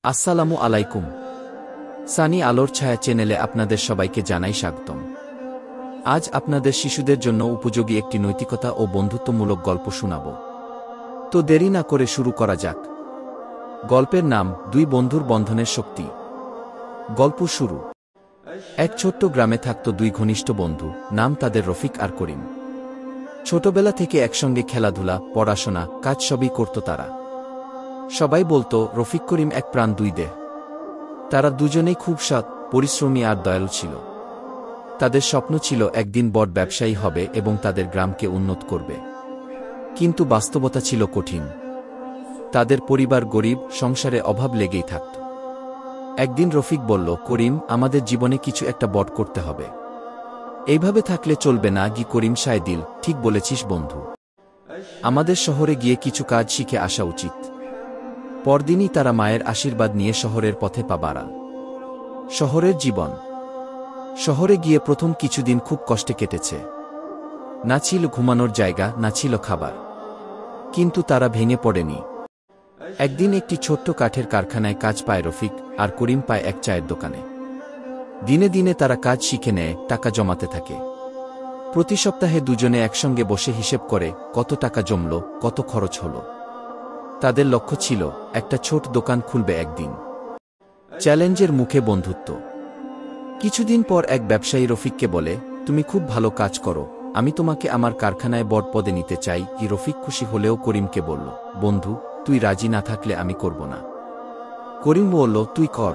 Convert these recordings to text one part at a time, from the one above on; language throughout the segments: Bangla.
আসসালামু আলাইকুম। সানি আলোর ছায়া চ্যানেলে আপনাদের সবাইকে জানাই স্বাগতম। আজ আপনাদের শিশুদের জন্য উপযোগী একটি নৈতিকতা ও বন্ধুত্বমূলক গল্প শোনাব। তো দেরি না করে শুরু করা যাক। গল্পের নাম দুই বন্ধুর বন্ধনের শক্তি। গল্প শুরু। এক ছোট্ট গ্রামে থাকত দুই ঘনিষ্ঠ বন্ধু, নাম তাদের রফিক আর করিম। ছোটবেলা থেকে একসঙ্গে খেলাধুলা, পড়াশোনা, কাজ সবই করত তারা। সবাই বলতো রফিক করিম এক প্রাণ দুই দেহ। তারা দুজনেই খুব সৎ, পরিশ্রমী আর দয়ালু ছিল। তাদের স্বপ্ন ছিল একদিন বড় ব্যবসায়ী হবে এবং তাদের গ্রামকে উন্নত করবে। কিন্তু বাস্তবতা ছিল কঠিন। তাদের পরিবার গরিব, সংসারে অভাব লেগেই থাকত। একদিন রফিক বলল, করিম, আমাদের জীবনে কিছু একটা বড় করতে হবে। এইভাবে থাকলে চলবে না। করিম সায় দিল, ঠিক বলেছিস বন্ধু। আমাদের শহরে গিয়ে কিছু কাজ শিখে আসা উচিত। পরদিনই তারা মায়ের আশীর্বাদ নিয়ে শহরের পথে পা বাড়াল। শহরের জীবন। শহরে গিয়ে প্রথম কিছুদিন খুব কষ্টে কেটেছে। না ছিল ঘুমানোর জায়গা, না ছিল খাবার। কিন্তু তারা ভেঙে পড়েনি। একদিন একটি ছোট্ট কাঠের কারখানায় কাজ পায় রফিক, আর করিম পায় এক চায়ের দোকানে। দিনে দিনে তারা কাজ শিখে নেয়, টাকা জমাতে থাকে। প্রতি সপ্তাহে দুজনে একসঙ্গে বসে হিসেব করে কত টাকা জমল, কত খরচ হল। তাদের লক্ষ্য ছিল একটা ছোট দোকান খুলবে একদিন। চ্যালেঞ্জের মুখে বন্ধুত্ব। কিছুদিন পর এক ব্যবসায়ী রফিককে বলে, তুমি খুব ভালো কাজ করো, আমি তোমাকে আমার কারখানায় বড় পদে নিতে চাই। রফিক খুশি হলেও করিমকে বলল, বন্ধু, তুই রাজি না থাকলে আমি করব না। করিম বলল, তুই কর,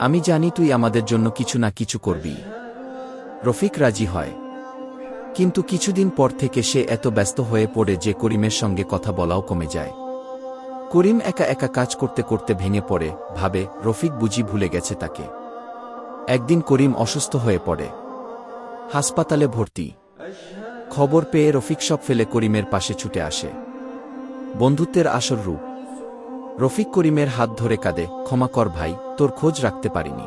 আমি জানি তুই আমাদের জন্য কিছু না কিছু করবি। রফিক রাজি হয়। কিন্তু কিছুদিন পর থেকে সে এত ব্যস্ত হয়ে পড়ে যে করিমের সঙ্গে কথা বলাও কমে যায়। করিম একা একা কাজ করতে করতে ভেঙে পড়ে, ভাবে রফিক বুঝি ভুলে গেছে তাকে। একদিন করিম অসুস্থ হয়ে পড়ে। হাসপাতালে ভর্তি। খবর পেয়ে রফিক সব ফেলে করিমের পাশে ছুটে আসে। বন্ধুত্বের আসল রূপ। রফিক করিমের হাত ধরে কাঁদে, ক্ষমা কর ভাই, তোর খোঁজ রাখতে পারিনি।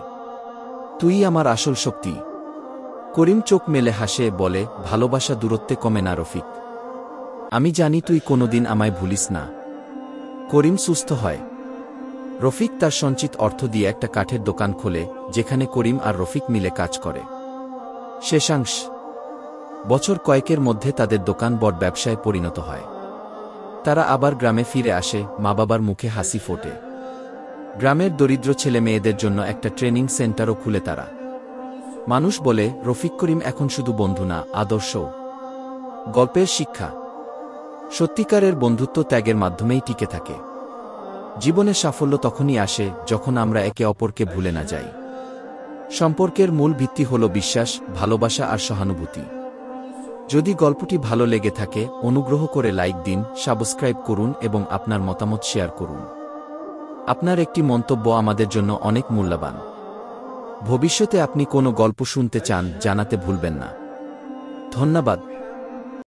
তুই আমার আসল শক্তি। করিম চোখ মেলে হাসে, বলে, ভালোবাসা দূরত্বে কমে না রফিক। আমি জানি তুই কোনোদিন আমায় ভুলিস না। করিম সুস্থ হয়। রফিক তার সঞ্চিত অর্থ দিয়ে একটা কাঠের দোকান খোলে, যেখানে করিম আর রফিক মিলে কাজ করে। শেষাংশ। বছর কয়েকের মধ্যে তাদের দোকান বড় ব্যবসায় পরিণত হয়। তারা আবার গ্রামে ফিরে আসে, মা বাবার মুখে হাসি ফোটে। গ্রামের দরিদ্র ছেলে মেয়েদের জন্য একটা ট্রেনিং সেন্টারও খুলে তারা। মানুষ বলে, রফিক করিম এখন শুধু বন্ধু না, আদর্শ। গল্পের শিক্ষা। সত্যিকারের বন্ধুত্ব ত্যাগের মাধ্যমেই টিকে থাকে। জীবনে সাফল্য তখনই আসে যখন আমরা একে অপরকে ভুলে না যাই। সম্পর্কের মূল ভিত্তি হল বিশ্বাস, ভালোবাসা আর সহানুভূতি। যদি গল্পটি ভালো লেগে থাকে, অনুগ্রহ করে লাইক দিন, সাবস্ক্রাইব করুন এবং আপনার মতামত শেয়ার করুন। আপনার একটি মন্তব্য আমাদের জন্য অনেক মূল্যবান। ভবিষ্যতে আপনি কোনো গল্প শুনতে চান, জানাতে ভুলবেন না। ধন্যবাদ।